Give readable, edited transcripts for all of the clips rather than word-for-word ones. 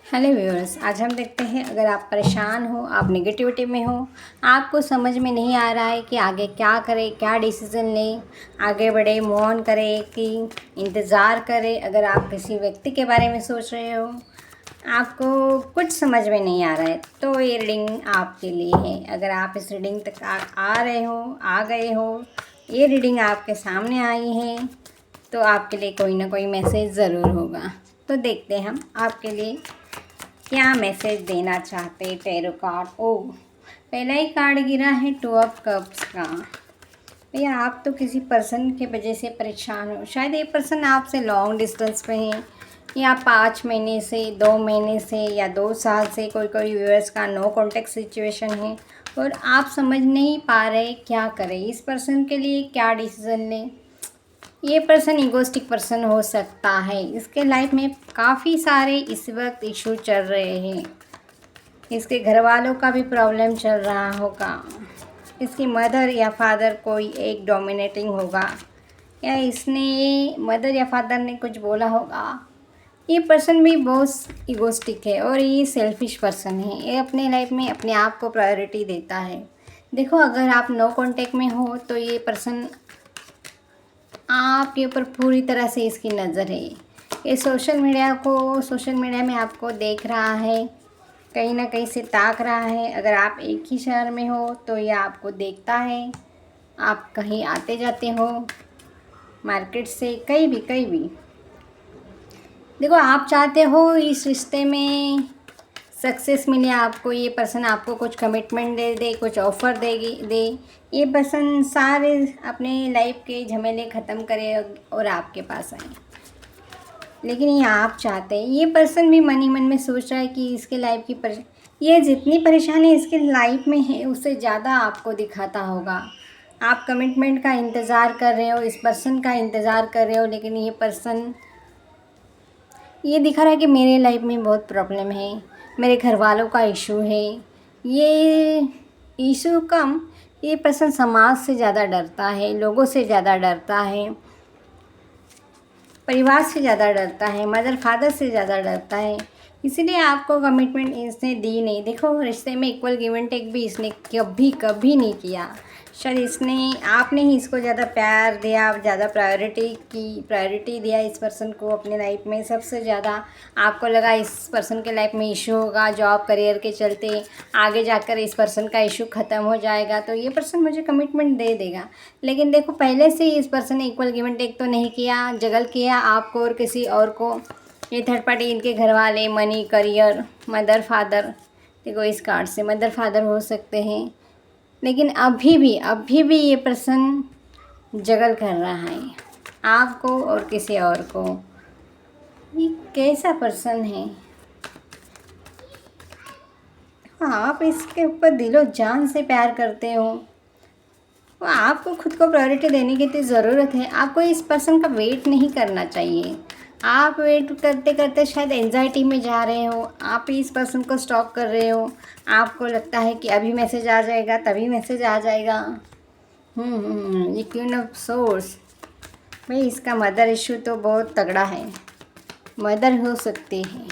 Hello viewers, आज हम देखते हैं अगर आप परेशान हो, आप नेगेटिविटी में हो, आपको समझ में नहीं आ रहा है कि आगे क्या करें, क्या डिसीज़न लें, आगे बढ़े, मूव ऑन करें कि इंतज़ार करें। अगर आप किसी व्यक्ति के बारे में सोच रहे हो, आपको कुछ समझ में नहीं आ रहा है, तो ये रीडिंग आपके लिए है। अगर आप इस रीडिंग तक आ रहे हो, आ गए हो, ये रीडिंग आपके सामने आई है, तो आपके लिए कोई ना कोई मैसेज ज़रूर होगा। तो देखते हैं हम आपके लिए क्या मैसेज देना चाहते टैरो कार्ड। पहला ही कार्ड गिरा है टू ऑफ कप्स का। भैया आप तो किसी पर्सन की वजह से परेशान हो। शायद ये पर्सन आपसे लॉन्ग डिस्टेंस पे है, या 5 महीने से, 2 महीने से, या 2 साल से कोई व्यूअर्स का नो कॉन्टेक्ट सिचुएशन है और आप समझ नहीं पा रहे क्या करें, इस पर्सन के लिए क्या डिसीज़न लें। ये पर्सन ईगोइस्टिक पर्सन हो सकता है। इसके लाइफ में काफ़ी सारे इस वक्त इशू चल रहे हैं। इसके घर वालों का भी प्रॉब्लम चल रहा होगा। इसकी मदर या फादर कोई एक डोमिनेटिंग होगा, या इसने मदर या फादर ने कुछ बोला होगा। ये पर्सन भी बहुत ईगोइस्टिक है और ये सेल्फिश पर्सन है। ये अपने लाइफ में अपने आप को प्रायोरिटी देता है। देखो, अगर आप नो कांटेक्ट में हो तो ये पर्सन आपके ऊपर पूरी तरह से इसकी नज़र है। ये सोशल मीडिया में आपको देख रहा है, कहीं ना कहीं से ताक रहा है। अगर आप एक ही शहर में हो तो ये आपको देखता है। आप कहीं आते जाते हो मार्केट से, कहीं भी। देखो, आप चाहते हो इस रिश्ते में सक्सेस मिले आपको। ये पर्सन आपको कुछ कमिटमेंट दे, कुछ ऑफ़र दे। ये पर्सन सारे अपने लाइफ के झमेले ख़त्म करे और आपके पास आए। लेकिन ये आप चाहते हैं। ये पर्सन भी मन ही मन में सोच रहा है कि इसके लाइफ की ये जितनी परेशानी इसके लाइफ में है उससे ज़्यादा आपको दिखाता होगा। आप कमिटमेंट का इंतज़ार कर रहे हो, इस पर्सन का इंतज़ार कर रहे हो, लेकिन ये पर्सन ये दिखा रहा है कि मेरे लाइफ में बहुत प्रॉब्लम है, मेरे घर वालों का इशू है। ये इशू कम, ये पर्सन समाज से ज़्यादा डरता है, लोगों से ज़्यादा डरता है, परिवार से ज़्यादा डरता है, मदर फादर से ज़्यादा डरता है। इसीलिए आपको कमिटमेंट इसने दी नहीं। देखो, रिश्ते में इक्वल गिव एंड टेक भी इसने कभी नहीं किया। शायद आपने ही इसको ज़्यादा प्यार दिया, ज़्यादा प्रायोरिटी दिया इस पर्सन को अपने लाइफ में सबसे ज़्यादा। आपको लगा इस पर्सन के लाइफ में इशू होगा, जॉब करियर के चलते आगे जाकर इस पर्सन का इशू ख़त्म हो जाएगा तो ये पर्सन मुझे कमिटमेंट दे देगा। लेकिन देखो, पहले से ही इस पर्सन ने इक्वल गिव एंड टेक तो नहीं किया, जगल किया आपको और किसी और को। ये थर्ड पार्टी, इनके घर वाले, मनी, करियर, मदर फादर। देखो, इस कार्ड से मदर फादर हो सकते हैं, लेकिन अभी भी ये पर्सन जगल कर रहा है आपको और किसी और को। ये कैसा पर्सन है? आप इसके ऊपर दिलो जान से प्यार करते हो। आपको खुद को प्रायोरिटी देने की तो ज़रूरत है। आपको इस पर्सन का वेट नहीं करना चाहिए। आप वेट करते करते शायद एंजाइटी में जा रहे हो। आप इस पर्सन को स्टॉक कर रहे हो। आपको लगता है कि अभी मैसेज आ जाएगा, तभी मैसेज आ जाएगा। ये क्वीन ऑफ सोर्स। भाई, इसका मदर इशू तो बहुत तगड़ा है। मदर हो सकती है।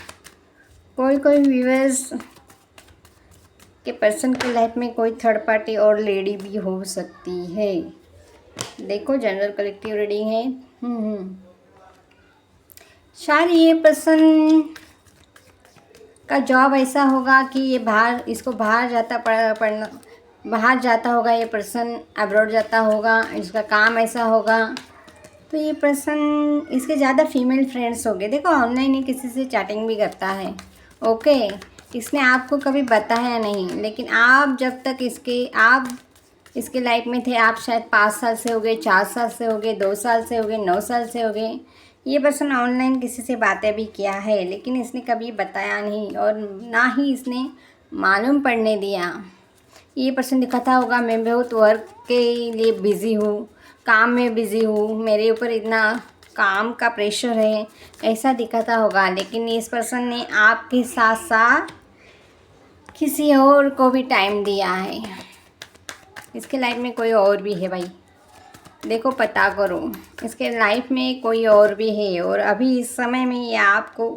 कोई व्यूअर्स के पर्सन के लाइफ में कोई थर्ड पार्टी और लेडी भी हो सकती है। देखो, जनरल कलेक्टिव रीडिंग है। शायद ये पर्सन का जॉब ऐसा होगा कि ये इसको बाहर पढ़ना बाहर जाता होगा। ये पर्सन अब्रॉड जाता होगा, इसका काम ऐसा होगा। तो ये पर्सन, इसके ज़्यादा फीमेल फ्रेंड्स होंगे। देखो, ऑनलाइन ही किसी से चैटिंग भी करता है। ओके, इसने आपको कभी बताया नहीं, लेकिन आप जब तक इसके लाइफ में थे, आप शायद 5 साल से हो गए, 4 साल से हो गए, 2 साल से हो गए, 9 साल से हो गए। ये पर्सन ऑनलाइन किसी से बातें भी किया है, लेकिन इसने कभी बताया नहीं और ना ही इसने मालूम पड़ने दिया। ये पर्सन दिखाता होगा मैं बहुत वर्क के लिए बिज़ी हूँ, काम में बिज़ी हूँ, मेरे ऊपर इतना काम का प्रेशर है, ऐसा दिखाता होगा। लेकिन इस पर्सन ने आपके साथ साथ किसी और को भी टाइम दिया है। इसके लाइफ में कोई और भी है भाई। देखो, पता करो, इसके लाइफ में कोई और भी है और अभी इस समय में ये आपको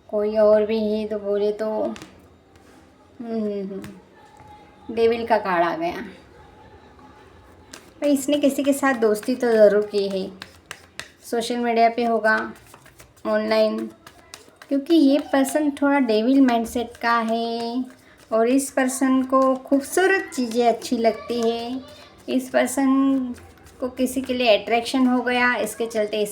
कोई और भी है तो बोले तो डेविल का कार्ड आ गया। भाई इसने किसी के साथ दोस्ती तो ज़रूर की है, सोशल मीडिया पे होगा, ऑनलाइन, क्योंकि ये पर्सन थोड़ा डेविल माइंडसेट का है और इस पर्सन को खूबसूरत चीज़ें अच्छी लगती है। इस पर्सन को किसी के लिए अट्रैक्शन हो गया, इसके चलते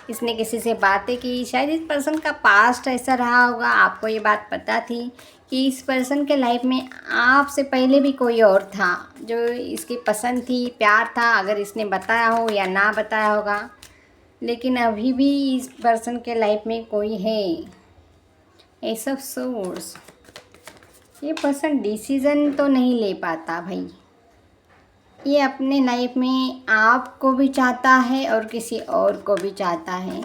इसने किसी से बातें की। शायद इस पर्सन का पास्ट ऐसा रहा होगा, आपको ये बात पता थी कि इस पर्सन के लाइफ में आपसे पहले भी कोई और था जो इसकी पसंद थी, प्यार था, अगर इसने बताया हो या ना बताया होगा, लेकिन अभी भी इस पर्सन के लाइफ में कोई है। एस ऑफ सोर्स, ये पर्सन डिसीज़न तो नहीं ले पाता भाई। ये अपने लाइफ में आपको भी चाहता है और किसी और को भी चाहता है।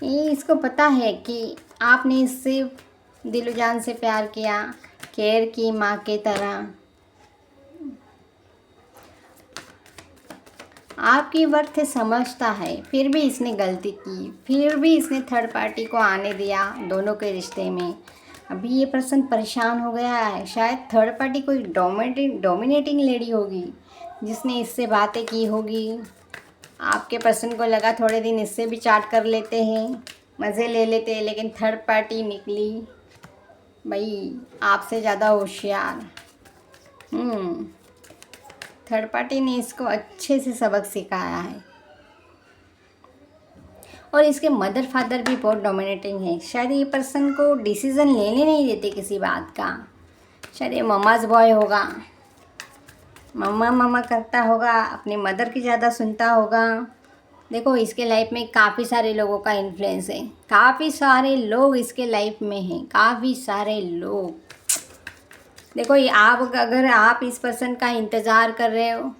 ये इसको पता है कि आपने इससे दिलो जान से प्यार किया, केयर की माँ के तरह। आपकी वर्थ समझता है, फिर भी इसने गलती की, फिर भी इसने थर्ड पार्टी को आने दिया दोनों के रिश्ते में। अभी ये पर्सन परेशान हो गया है। शायद थर्ड पार्टी कोई डोमिनेटिंग लेडी होगी जिसने इससे बातें की होगी। आपके पर्सन को लगा थोड़े दिन इससे भी चाट कर लेते हैं, मज़े ले लेते हैं, लेकिन थर्ड पार्टी निकली भाई आपसे ज़्यादा होशियार। थर्ड पार्टी ने इसको अच्छे से सबक सिखाया है और इसके मदर फादर भी बहुत डोमिनेटिंग है। शायद ये पर्सन को डिसीज़न लेने नहीं देते किसी बात का। शायद ये मम्माज बॉय होगा, मम्मा मम्मा करता होगा, अपनी मदर की ज़्यादा सुनता होगा। देखो इसके लाइफ में काफ़ी सारे लोगों का इन्फ्लुएंस है, काफ़ी सारे लोग इसके लाइफ में हैं, काफ़ी सारे लोग। देखो ये अगर आप इस पर्सन का इंतज़ार कर रहे हो,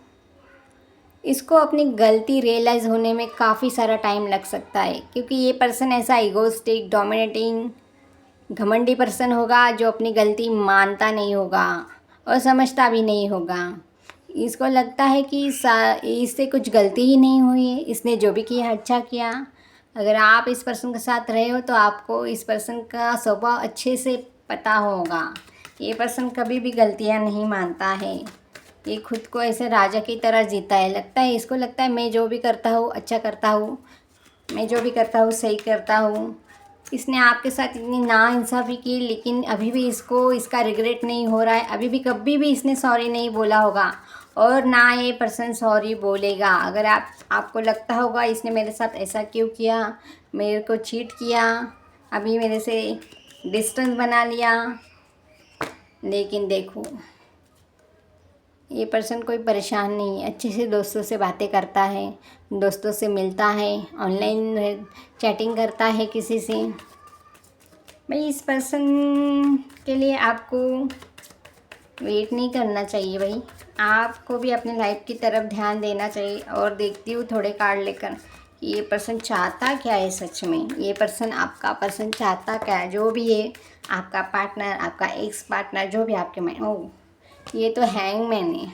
इसको अपनी गलती रियलाइज़ होने में काफ़ी सारा टाइम लग सकता है, क्योंकि ये पर्सन ऐसा ईगोस्टिक, डोमिनेटिंग, घमंडी पर्सन होगा जो अपनी गलती मानता नहीं होगा और समझता भी नहीं होगा। इसको लगता है कि इससे कुछ गलती ही नहीं हुई है, इसने जो भी किया अच्छा किया। अगर आप इस पर्सन के साथ रहे हो तो आपको इस पर्सन का स्वभाव अच्छे से पता होगा। ये पर्सन कभी भी गलतियां नहीं मानता है, ये खुद को ऐसे राजा की तरह जीता है। इसको लगता है मैं जो भी करता हूँ अच्छा करता हूँ, मैं जो भी करता हूँ सही करता हूँ। इसने आपके साथ इतनी नाइंसाफ़ी की, लेकिन अभी भी इसको इसका रिग्रेट नहीं हो रहा है। अभी भी कभी भी इसने सॉरी नहीं बोला होगा और ना ये पर्सन सॉरी बोलेगा। अगर आपको लगता होगा इसने मेरे साथ ऐसा क्यों किया, मेरे को चीट किया, अभी मेरे से डिस्टेंस बना लिया, लेकिन देखो ये पर्सन कोई परेशान नहीं है, अच्छे से दोस्तों से बातें करता है, दोस्तों से मिलता है, ऑनलाइन चैटिंग करता है किसी से। भाई इस पर्सन के लिए आपको वेट नहीं करना चाहिए भाई, आपको भी अपनी लाइफ की तरफ ध्यान देना चाहिए। और देखती हूँ थोड़े कार्ड लेकर कि ये पर्सन चाहता क्या है सच में, ये पर्सन आपका पर्सन चाहता क्या है, जो भी है आपका पार्टनर, आपका एक्स पार्टनर, जो भी आपके में। ओह ये तो हैंगमैन है।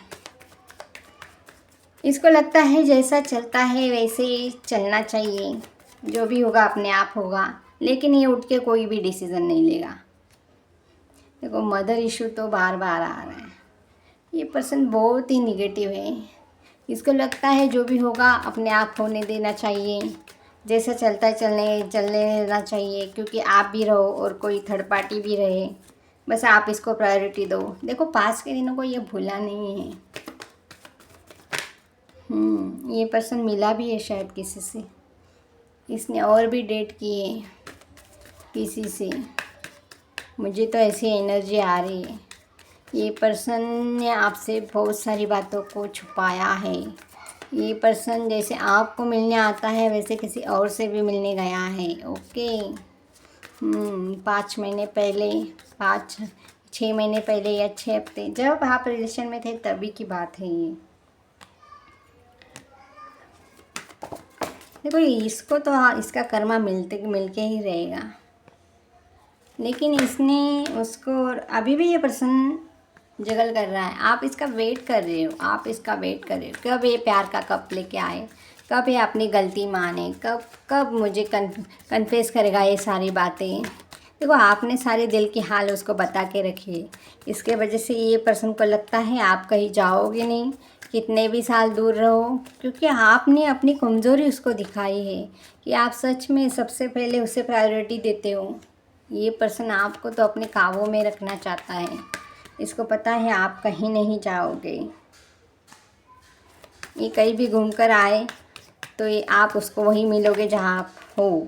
इसको लगता है जैसा चलता है वैसे चलना चाहिए, जो भी होगा अपने आप होगा, लेकिन ये उठ के कोई भी डिसीज़न नहीं लेगा। देखो मदर इशू तो बार बार आ रहा है। ये पर्सन बहुत ही निगेटिव है, इसको लगता है जो भी होगा अपने आप होने देना चाहिए, जैसा चलता है चलने देना चाहिए, क्योंकि आप भी रहो और कोई थर्ड पार्टी भी रहे, बस आप इसको प्रायोरिटी दो। देखो पास के दिनों को ये भूला नहीं है। ये पर्सन मिला भी है शायद किसी से, इसने और भी डेट किए किसी से, मुझे तो ऐसी एनर्जी आ रही है। ये पर्सन ने आपसे बहुत सारी बातों को छुपाया है। ये पर्सन जैसे आपको मिलने आता है वैसे किसी और से भी मिलने गया है। ओके 5 महीने पहले, 5-6 महीने पहले या 6 हफ्ते, जब आप रिलेशन में थे तभी की बात है ये। देखो इसको तो इसका कर्मा मिलके ही रहेगा, लेकिन इसने उसको, अभी भी ये पर्सन जगल कर रहा है। आप इसका वेट कर रहे हो, कब ये प्यार का कप लेके आए, कब ये अपनी गलती माने, कब कब मुझे कन्फेस करेगा ये सारी बातें। देखो आपने सारे दिल की हाल उसको बता के रखी, इसके वजह से ये पर्सन को लगता है आप कहीं जाओगे नहीं, कितने भी साल दूर रहो, क्योंकि आपने अपनी कमज़ोरी उसको दिखाई है कि आप सच में सबसे पहले उसे प्रायोरिटी देते हो। ये पर्सन आपको तो अपने काबू में रखना चाहता है, इसको पता है आप कहीं नहीं जाओगे। ये कहीं भी घूम कर आए तो ये आप उसको वहीं मिलोगे जहाँ आप हो।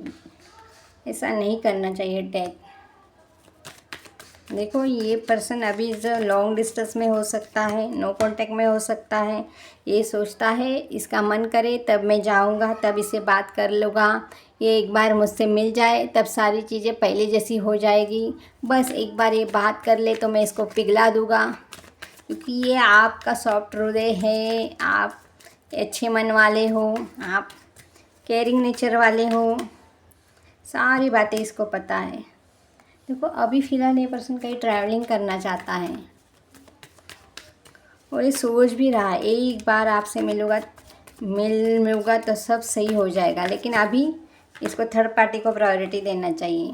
ऐसा नहीं करना चाहिए डेथ। देखो ये पर्सन अभी जो लॉन्ग डिस्टेंस में हो सकता है, नो कांटेक्ट में हो सकता है, ये सोचता है इसका मन करे तब मैं जाऊंगा, तब इसे बात कर लूँगा, ये एक बार मुझसे मिल जाए तब सारी चीज़ें पहले जैसी हो जाएगी, बस एक बार ये बात कर ले तो मैं इसको पिघला दूँगा। क्योंकि ये आपका सॉफ्ट हृदय है, आप अच्छे मन वाले हो, आप केयरिंग नेचर वाले हो, सारी बातें इसको पता है। देखो अभी फ़िलहाल ये पर्सन कहीं ट्रैवलिंग करना चाहता है और ये सोच भी रहा है एक बार आपसे मिलूँगा तो सब सही हो जाएगा, लेकिन अभी इसको थर्ड पार्टी को प्रायोरिटी देना चाहिए।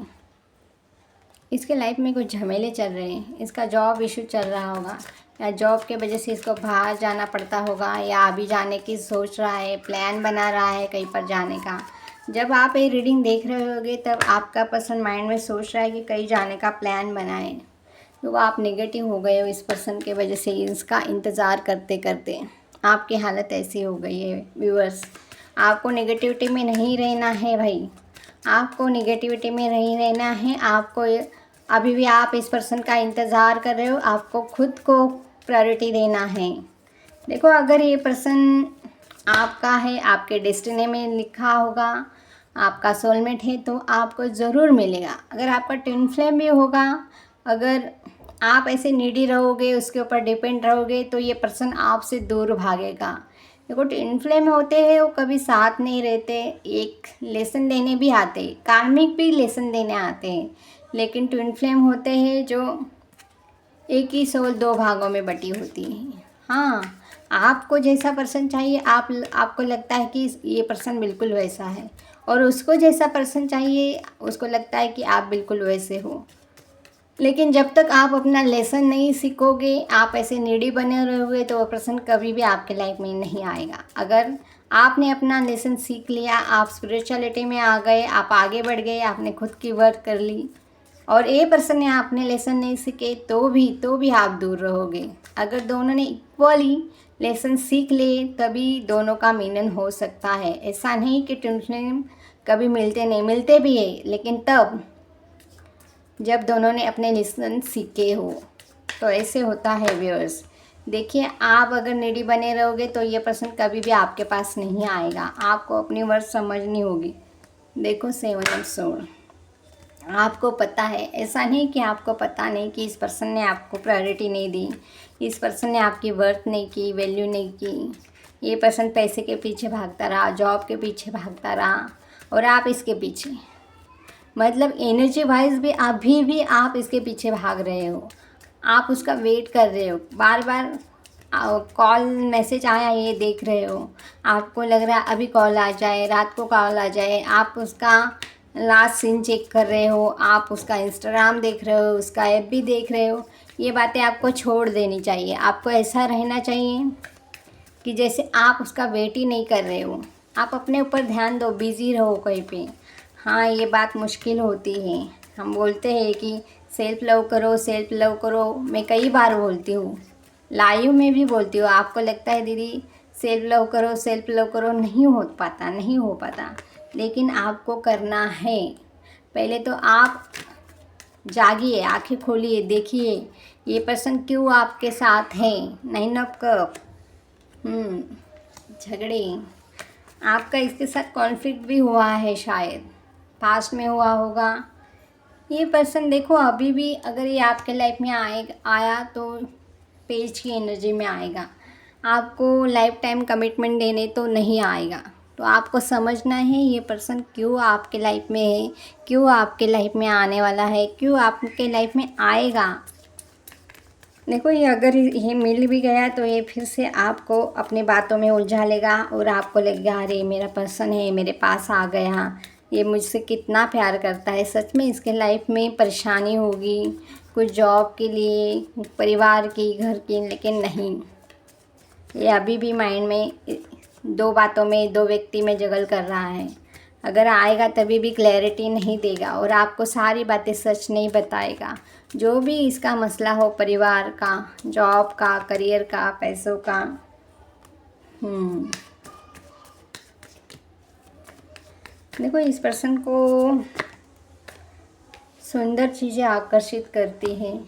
इसके लाइफ में कुछ झमेले चल रहे हैं, इसका जॉब इशू चल रहा होगा या जॉब के वजह से इसको बाहर जाना पड़ता होगा, या अभी जाने की सोच रहा है, प्लान बना रहा है कहीं पर जाने का। जब आप ये रीडिंग देख रहे होगे तब आपका पर्सन माइंड में सोच रहा है कि कहीं जाने का प्लान बनाए, तो आप नेगेटिव हो गए हो इस पर्सन के वजह से। इसका इंतज़ार करते करते आपकी हालत ऐसी हो गई है व्यूअर्स। आपको नेगेटिविटी में नहीं रहना है भाई, आपको नेगेटिविटी में नहीं रहना है। आपको अभी भी आप इस पर्सन का इंतज़ार कर रहे हो, आपको खुद को प्रायोरिटी देना है। देखो अगर ये पर्सन आपका है, आपके डेस्टिनी में लिखा होगा, आपका सोलमेट है तो आपको ज़रूर मिलेगा। अगर आपका ट्विन फ्लेम भी होगा, अगर आप ऐसे नीडी रहोगे, उसके ऊपर डिपेंड रहोगे, तो ये पर्सन आपसे दूर भागेगा। देखो ट्विन फ्लेम होते हैं वो कभी साथ नहीं रहते, एक लेसन देने भी आते, कार्मिक भी लेसन देने आते हैं, लेकिन ट्विन फ्लेम होते हैं जो एक ही सोल दो भागों में बटी होती है। हाँ, आपको जैसा पर्सन चाहिए, आपको लगता है कि ये पर्सन बिल्कुल वैसा है, और उसको जैसा पर्सन चाहिए उसको लगता है कि आप बिल्कुल वैसे हो। लेकिन जब तक आप अपना लेसन नहीं सीखोगे, आप ऐसे नीडी बने रहोगे, तो वो पर्सन कभी भी आपके लाइफ में नहीं आएगा। अगर आपने अपना लेसन सीख लिया, आप स्पिरिचुअलिटी में आ गए, आप आगे बढ़ गए, आपने खुद की वर्क कर ली, और ये पर्सन ने आपने लेसन नहीं सीखे तो भी आप दूर रहोगे। अगर दोनों ने इक्वली लेसन सीख लिए तभी दोनों का मिलन हो सकता है। ऐसा नहीं कि ट्विन फ्लेम कभी मिलते नहीं, मिलते भी है, लेकिन तब जब दोनों ने अपने लेसन सीखे हो। तो ऐसे होता है व्यूअर्स। देखिए आप अगर नीडी बने रहोगे तो ये पर्सन कभी भी आपके पास नहीं आएगा, आपको अपनी वर्ड समझनी होगी। देखो 7 ऑफ सोर्ड, आपको पता है, ऐसा नहीं कि आपको पता नहीं कि इस पर्सन ने आपको प्रायोरिटी नहीं दी, इस पर्सन ने आपकी वर्थ नहीं की, वैल्यू नहीं की। ये पर्सन पैसे के पीछे भागता रहा, जॉब के पीछे भागता रहा, और आप इसके पीछे, मतलब एनर्जी वाइज भी अभी भी आप इसके पीछे भाग रहे हो, आप उसका वेट कर रहे हो, बार बार कॉल मैसेज आया ये देख रहे हो, आपको लग रहा है अभी कॉल आ जाए, रात को कॉल आ जाए, आप उसका लास्ट सीन चेक कर रहे हो, आप उसका इंस्टाग्राम देख रहे हो, उसका ऐप भी देख रहे हो। ये बातें आपको छोड़ देनी चाहिए। आपको ऐसा रहना चाहिए कि जैसे आप उसका वेट ही नहीं कर रहे हो, आप अपने ऊपर ध्यान दो, बिज़ी रहो कहीं पे। हाँ ये बात मुश्किल होती है, हम बोलते हैं कि सेल्फ़ लव करो, सेल्फ़ लव करो, मैं कई बार बोलती हूँ, लाइव में भी बोलती हूँ। आपको लगता है दीदी सेल्फ़ लव करो, सेल्फ़ लव करो, नहीं हो पाता, लेकिन आपको करना है। पहले तो आप जागिए, आंखें खोलिए, देखिए ये पर्सन क्यों आपके साथ है। 9 ऑफ कप, झगड़े, आपका इसके साथ कॉन्फ्लिक्ट भी हुआ है, शायद पास्ट में हुआ होगा। ये पर्सन देखो अभी भी अगर ये आपके लाइफ में आया तो पेज की एनर्जी में आएगा, आपको लाइफ टाइम कमिटमेंट देने तो नहीं आएगा। तो आपको समझना है ये पर्सन क्यों आपके लाइफ में है, क्यों आपके लाइफ में आने वाला है, क्यों आपके लाइफ में आएगा। देखो ये अगर ये मिल भी गया तो ये फिर से आपको अपनी बातों में उलझा लेगा और आपको लगेगा अरे मेरा पर्सन है मेरे पास आ गया, ये मुझसे कितना प्यार करता है। सच में इसके लाइफ में परेशानी होगी कुछ जॉब के लिए, परिवार की, घर की, लेकिन नहीं, ये अभी भी माइंड में दो बातों में, दो व्यक्ति में जगल कर रहा है। अगर आएगा तभी भी क्लैरिटी नहीं देगा और आपको सारी बातें सच नहीं बताएगा। जो भी इसका मसला हो, परिवार का, जॉब का, करियर का, पैसों का, देखो इस पर्सन को सुंदर चीज़ें आकर्षित करती हैं।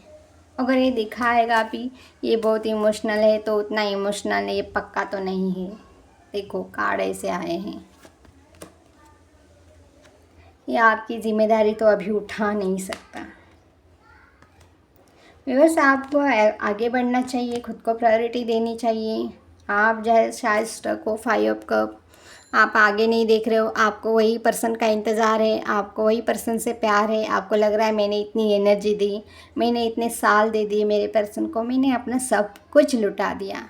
अगर ये दिखाएगा भी ये बहुत इमोशनल है तो उतना इमोशनल है ये पक्का तो नहीं है। देखो कार्ड ऐसे आए हैं, ये आपकी जिम्मेदारी तो अभी उठा नहीं सकता। बस आपको आगे बढ़ना चाहिए, खुद को प्रायोरिटी देनी चाहिए। आप जो शायद स्टक हो 5 ऑफ कप, आप आगे नहीं देख रहे हो, आपको वही पर्सन का इंतज़ार है, आपको वही पर्सन से प्यार है। आपको लग रहा है मैंने इतनी एनर्जी दी, मैंने इतने साल दे दिए मेरे पर्सन को, मैंने अपना सब कुछ लुटा दिया,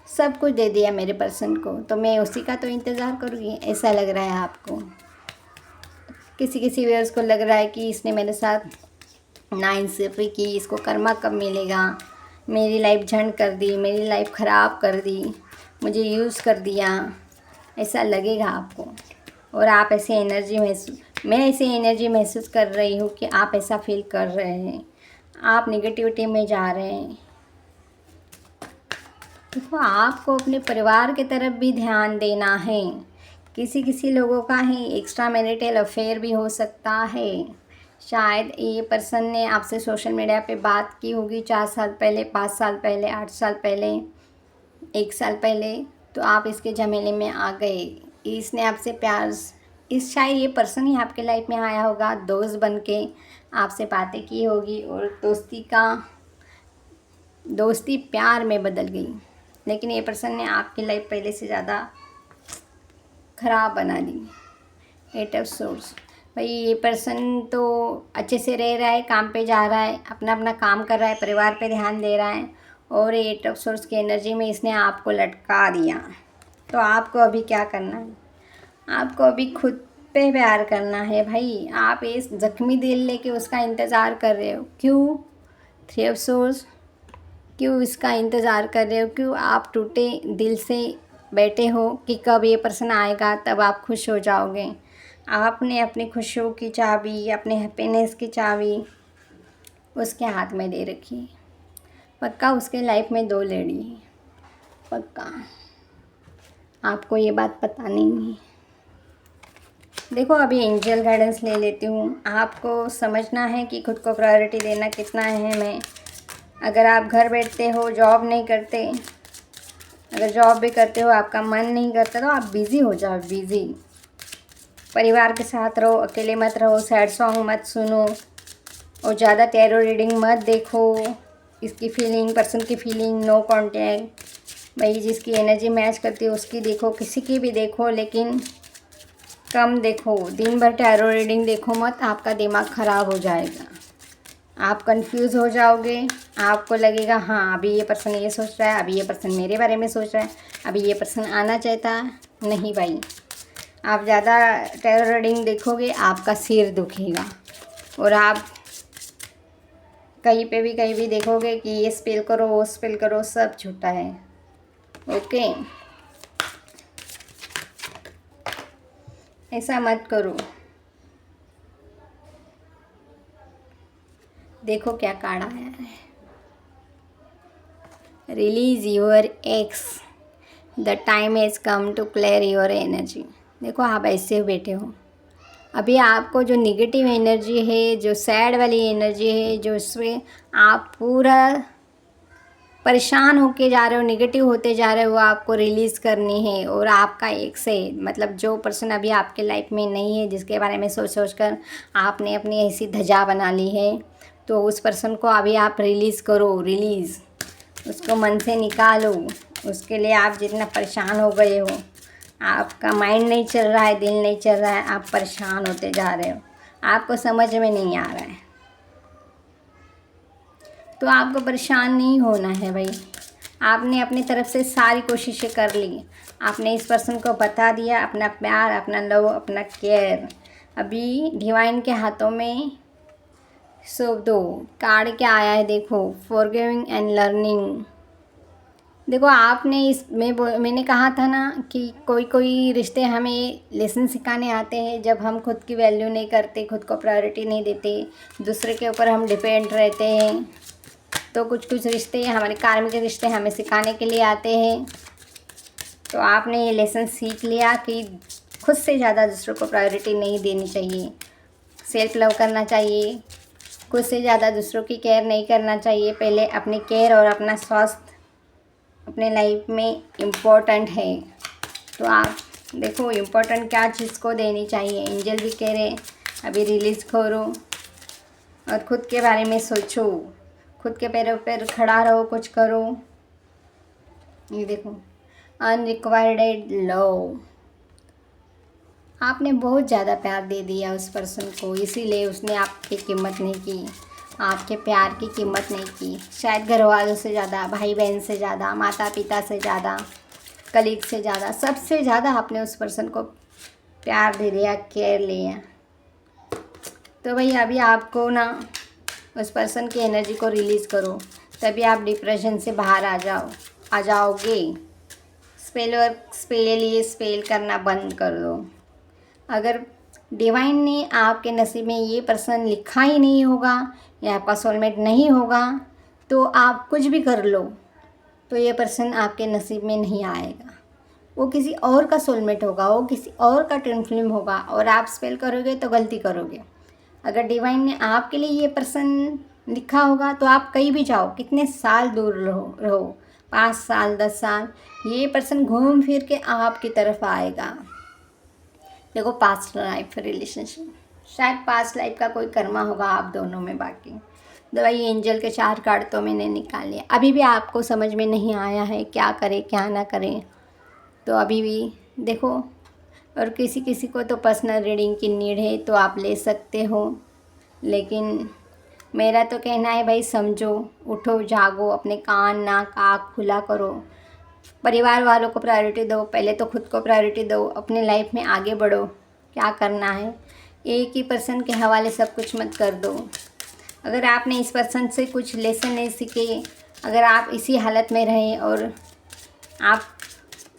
सब कुछ दे दिया मेरे पर्सन को, तो मैं उसी का तो इंतज़ार करूँगी, ऐसा लग रहा है आपको। किसी किसी व्यूअर्स को लग रहा है कि इसने मेरे साथ नाइंसाफ़ी की, इसको कर्मा कब मिलेगा, मेरी लाइफ झंड कर दी, मेरी लाइफ ख़राब कर दी, मुझे यूज़ कर दिया, ऐसा लगेगा आपको। और आप ऐसे एनर्जी महसूस, मैं ऐसे एनर्जी महसूस कर रही हूँ कि आप ऐसा फील कर रहे हैं, आप नेगेटिविटी में जा रहे हैं। देखो आपको अपने परिवार की तरफ भी ध्यान देना है। किसी किसी लोगों का ही एक्स्ट्रा मैरिटल अफेयर भी हो सकता है। शायद ये पर्सन ने आपसे सोशल मीडिया पे बात की होगी 4 साल पहले, 5 साल पहले, 8 साल पहले, 1 साल पहले, तो आप इसके झमेले में आ गए। इसने आपसे प्यार, इस शायद ये पर्सन ही आपके लाइफ में आया होगा, दोस्त बन के आपसे बातें की होगी और दोस्ती प्यार में बदल गई। लेकिन ये पर्सन ने आपकी लाइफ पहले से ज़्यादा ख़राब बना दी। 8 ऑफ सोर्स, भाई ये पर्सन तो अच्छे से रह रहा है, काम पे जा रहा है, अपना अपना काम कर रहा है, परिवार पे ध्यान दे रहा है, और 8 ऑफ सोर्स की एनर्जी में इसने आपको लटका दिया। तो आपको अभी क्या करना है? आपको अभी खुद पे प्यार करना है भाई। आप इस ज़ख्मी दिल लेके उसका इंतज़ार कर रहे हो, क्यों? 3 ऑफ सोर्स, क्यों इसका इंतज़ार कर रहे हो? क्यों आप टूटे दिल से बैठे हो कि कब ये पर्सन आएगा तब आप खुश हो जाओगे? आपने अपनी खुशियों की चाबी, अपने हैप्पीनेस की चाबी उसके हाथ में दे रखी है। पक्का उसके लाइफ में 2 लेडी है, पक्का। आपको ये बात पता नहीं है। देखो अभी एंजल गाइडेंस ले लेती हूँ। आपको समझना है कि खुद को प्रायोरिटी देना कितना अहम है। अगर आप घर बैठते हो, जॉब नहीं करते, अगर जॉब भी करते हो आपका मन नहीं करता तो आप बिज़ी हो जाओ, बिज़ी। परिवार के साथ रहो, अकेले मत रहो, सैड सॉन्ग मत सुनो और ज़्यादा टैरो रीडिंग मत देखो। इसकी फीलिंग, पर्सन की फीलिंग, नो कांटेक्ट। भाई जिसकी एनर्जी मैच करती है उसकी देखो, किसी की भी देखो, लेकिन कम देखो। दिन भर टैरो रीडिंग देखो मत, आपका दिमाग ख़राब हो जाएगा, आप कंफ्यूज हो जाओगे। आपको लगेगा हाँ अभी ये पर्सन ये सोच रहा है, अभी ये पर्सन मेरे बारे में सोच रहा है, अभी ये पर्सन आना चाहता है। नहीं भाई, आप ज़्यादा टैरो रीडिंग देखोगे आपका सिर दुखेगा और आप कहीं भी देखोगे कि ये स्पेल करो, वो स्पेल करो, सब झूठा है। ओके, ऐसा मत करो। देखो क्या कार्ड आया है, release your ex, the time has come to clear your energy. देखो आप ऐसे बैठे हो, अभी आपको जो निगेटिव एनर्जी है, जो सैड वाली एनर्जी है, जो उसमें आप पूरा परेशान होके जा रहे हो, नेगेटिव होते जा रहे हो, आपको रिलीज़ करनी है। और आपका एक से मतलब जो पर्सन अभी आपके लाइफ में नहीं है, जिसके बारे में सोच कर आपने अपनी ऐसी धजा बना ली है, तो उस पर्सन को अभी आप रिलीज़ करो, रिलीज़, उसको मन से निकालो। उसके लिए आप जितना परेशान हो गए हो, आपका माइंड नहीं चल रहा है, दिल नहीं चल रहा है, आप परेशान होते जा रहे हो, आपको समझ में नहीं आ रहा है। तो आपको परेशान नहीं होना है भाई। आपने अपनी तरफ से सारी कोशिशें कर ली, आपने इस पर्सन को बता दिया अपना प्यार, अपना लव, अपना केयर। अभी डिवाइन के हाथों में सौंप दो। कार्ड क्या आया है देखो, फॉरगिविंग एंड लर्निंग। देखो आपने मैंने कहा था ना कि कोई कोई रिश्ते हमें लेसन सिखाने आते हैं जब हम खुद की वैल्यू नहीं करते, खुद को प्रायोरिटी नहीं देते, दूसरे के ऊपर हम डिपेंड रहते हैं। तो कुछ कुछ रिश्ते, हमारे कार्मिक रिश्ते हमें सिखाने के लिए आते हैं। तो आपने ये लेसन सीख लिया कि खुद से ज़्यादा दूसरों को प्रायोरिटी नहीं देनी चाहिए, सेल्फ लव करना चाहिए, खुद से ज़्यादा दूसरों की केयर नहीं करना चाहिए। पहले अपनी केयर और अपना स्वास्थ्य अपने लाइफ में इम्पोर्टेंट है। तो आप देखो इम्पोर्टेंट क्या चीज़ को देनी चाहिए। एंजल भी कह रहे अभी रिलीज़ करो और ख़ुद के बारे में सोचो, खुद के पैरों पर खड़ा रहो, कुछ करो। ये देखो अनरिक्वायर्ड लव, आपने बहुत ज़्यादा प्यार दे दिया उस पर्सन को, इसीलिए उसने आपकी कीमत नहीं की, आपके प्यार की कीमत नहीं की। शायद घर वालों से ज़्यादा, भाई बहन से ज़्यादा, माता पिता से ज़्यादा, कलीग से ज़्यादा, सबसे ज़्यादा आपने उस पर्सन को प्यार दे दिया, केयर लिया। तो भाई अभी आपको ना उस पर्सन की एनर्जी को रिलीज़ करो, तभी आप डिप्रेशन से बाहर आ जाओगे। स्पेल वर्क के लिए स्पेल करना बंद कर दो। अगर डिवाइन ने आपके नसीब में ये पर्सन लिखा ही नहीं होगा या आपका सोलमेट नहीं होगा, तो आप कुछ भी कर लो तो ये पर्सन आपके नसीब में नहीं आएगा। वो किसी और का सोलमेट होगा, वो किसी और का ट्विन फ्लेम होगा, और आप स्पेल करोगे तो गलती करोगे। अगर डिवाइन ने आपके लिए ये पर्सन लिखा होगा तो आप कहीं भी जाओ, कितने साल दूर रहो 5 साल 10 साल, ये पर्सन घूम फिर के आपकी तरफ आएगा। देखो पास्ट लाइफ रिलेशनशिप, शायद पास्ट लाइफ का कोई कर्मा होगा आप दोनों में। बाकी दवाई एंजल के 4 कार्ड तो मैंने निकाल लिया। अभी भी आपको समझ में नहीं आया है क्या करें क्या ना करें, तो अभी भी देखो। और किसी किसी को तो पर्सनल रीडिंग की नीड है तो आप ले सकते हो, लेकिन मेरा तो कहना है भाई समझो, उठो, जागो, अपने कान नाक आँख खुला करो, परिवार वालों को प्रायोरिटी दो, पहले तो खुद को प्रायोरिटी दो, अपने लाइफ में आगे बढ़ो। क्या करना है, एक ही पर्सन के हवाले सब कुछ मत कर दो। अगर आपने इस पर्सन से कुछ लेसन नहीं सीखे, अगर आप इसी हालत में रहे और आप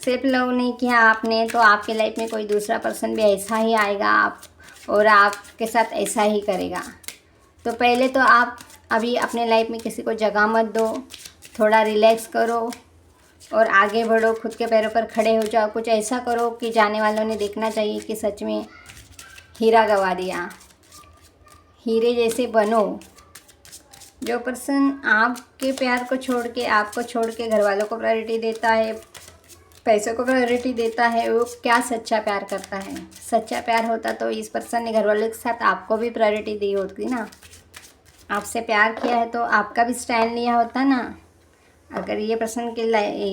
सेल्फ लव नहीं किया आपने, तो आपके लाइफ में कोई दूसरा पर्सन भी ऐसा ही आएगा और आपके साथ ऐसा ही करेगा। तो पहले तो आप अभी अपने लाइफ में किसी को जगह मत दो, थोड़ा रिलैक्स करो और आगे बढ़ो, खुद के पैरों पर खड़े हो जाओ। कुछ ऐसा करो कि जाने वालों ने देखना चाहिए कि सच में हीरा गवा दिया, हीरे जैसे बनो। जो पर्सन आपके प्यार को छोड़ के, आपको छोड़ के घर वालों को प्रायोरिटी देता है, पैसों को प्रायोरिटी देता है, वो क्या सच्चा प्यार करता है। सच्चा प्यार होता तो इस पर्सन ने घर वालों के साथ आपको भी प्रायोरिटी दी होती ना। आपसे प्यार किया है तो आपका भी स्टैंड लिया होता ना। अगर ये पर्सन के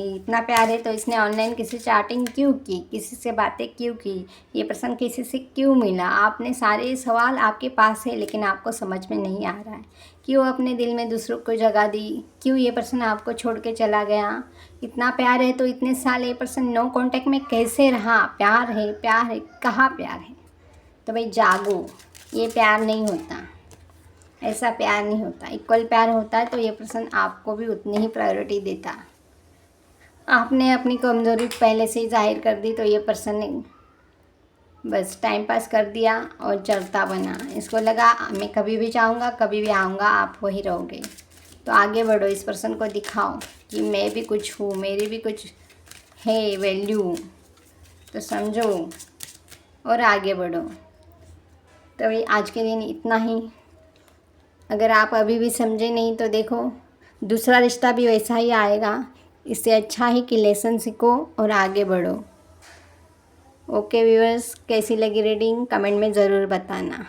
इतना प्यार है तो इसने ऑनलाइन किसी से चैटिंग क्यों की, किसी से बातें क्यों की, ये पर्सन किसी से क्यों मिला। आपने सारे सवाल आपके पास है, लेकिन आपको समझ में नहीं आ रहा है क्यों अपने दिल में दूसरों को जगह दी, क्यों ये पर्सन आपको छोड़ के चला गया। इतना प्यार है तो इतने साल ये पर्सन नो कॉन्टैक्ट में कैसे रहा। प्यार है, प्यार है, कहाँ प्यार है। तो भाई जागो, ये प्यार नहीं होता, ऐसा प्यार नहीं होता। इक्वल प्यार होता है तो ये पर्सन आपको भी उतनी ही प्रायोरिटी देता। आपने अपनी कमज़ोरी पहले से ही जाहिर कर दी तो ये पर्सन ने बस टाइम पास कर दिया और चलता बना। इसको लगा मैं कभी भी चाहूँगा, कभी भी आऊँगा, आप वही रहोगे। तो आगे बढ़ो, इस पर्सन को दिखाओ कि मैं भी कुछ हूँ, मेरी भी कुछ है वैल्यू, तो समझो और आगे बढ़ो। तो भाई आज के दिन इतना ही। अगर आप अभी भी समझे नहीं तो देखो दूसरा रिश्ता भी वैसा ही आएगा। इससे अच्छा ही कि लेसन सीखो और आगे बढ़ो। ओके व्यूअर्स, कैसी लगी रीडिंग कमेंट में ज़रूर बताना।